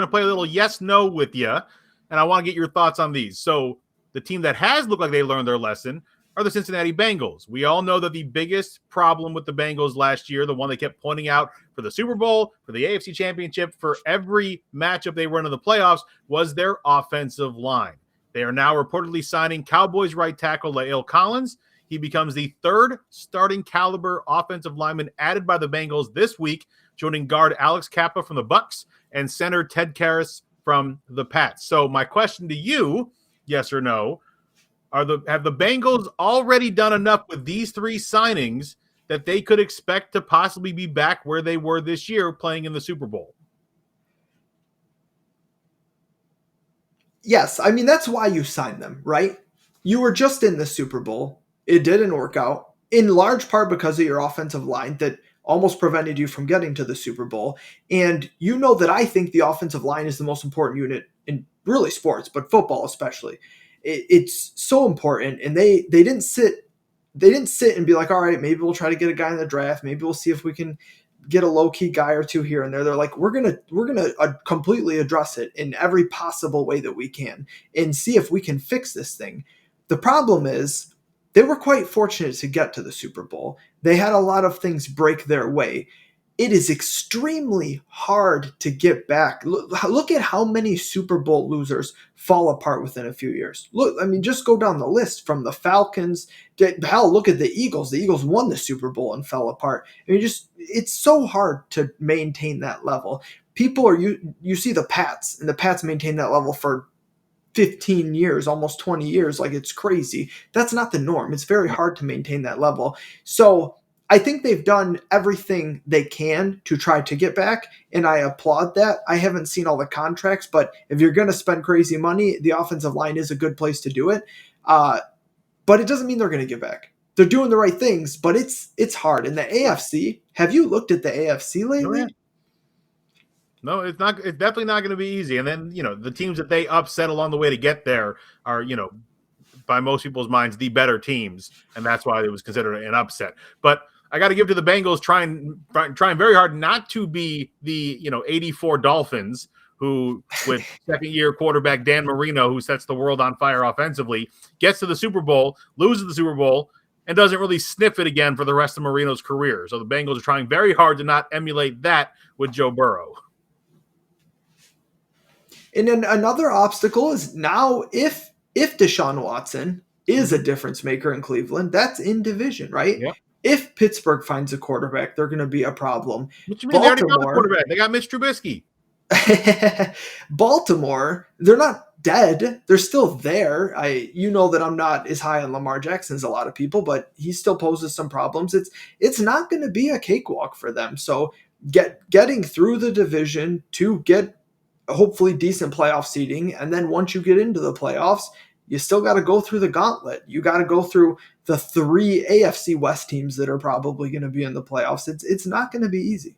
going to play a little yes-no with you, and I want to get your thoughts on these. So the team that has looked like they learned their lesson are the Cincinnati Bengals. We all know that the biggest problem with the Bengals last year, the one they kept pointing out for the Super Bowl, for the AFC Championship, for every matchup they were in the playoffs, was their offensive line. They are now reportedly signing Cowboys right tackle La'el Collins. He becomes the third starting caliber offensive lineman added by the Bengals this week, joining guard Alex Kappa from the Bucs and center Ted Karras from the Pats. So my question to you, yes or no, have the Bengals already done enough with these three signings that they could expect to possibly be back where they were this year playing in the Super Bowl? Yes. I mean, that's why you signed them, right? You were just in the Super Bowl. It didn't work out, in large part because of your offensive line that almost prevented you from getting to the Super Bowl. And you know that I think the offensive line is the most important unit in really sports, but football especially. It's so important. And they didn't sit and be like, all right, maybe we'll try to get a guy in the draft. Maybe we'll see if we can get a low-key guy or two here and there. They're like, we're gonna completely address it in every possible way that we can and see if we can fix this thing. The problem is they were quite fortunate to get to the Super Bowl. They had a lot of things break their way. It is extremely hard to get back. Look at how many Super Bowl losers fall apart within a few years. Look, I mean, just go down the list from the Falcons. Hell, look at the Eagles. The Eagles won the Super Bowl and fell apart. I mean, it's so hard to maintain that level. You see the Pats, and the Pats maintain that level for 15 years, almost 20 years. Like, it's crazy. That's not the norm. It's very hard to maintain that level. So I think they've done everything they can to try to get back, and I applaud that. I haven't seen all the contracts, but if you're going to spend crazy money, the offensive line is a good place to do it. But it doesn't mean they're going to get back. They're doing the right things, but it's hard. In the AFC, have you looked at the AFC lately? No, it's not. It's definitely not going to be easy. And then, the teams that they upset along the way to get there are, by most people's minds, the better teams, and that's why it was considered an upset. But I got to give to the Bengals trying very hard not to be the 84 Dolphins, who, with second-year quarterback Dan Marino, who sets the world on fire offensively, gets to the Super Bowl, loses the Super Bowl, and doesn't really sniff it again for the rest of Marino's career. So the Bengals are trying very hard to not emulate that with Joe Burrow. And then another obstacle is now if Deshaun Watson is a difference maker in Cleveland, that's in division, right? Yep. If Pittsburgh finds a quarterback, they're going to be a problem. What you mean? They already got the quarterback. They got Mitch Trubisky. Baltimore, they're not dead. They're still there. You know that I'm not as high on Lamar Jackson as a lot of people, but he still poses some problems. It's not going to be a cakewalk for them. So getting through the division to get hopefully decent playoff seeding, and then once you get into the playoffs, you still got to go through the gauntlet. You got to go through the three AFC West teams that are probably going to be in the playoffs. It's not going to be easy.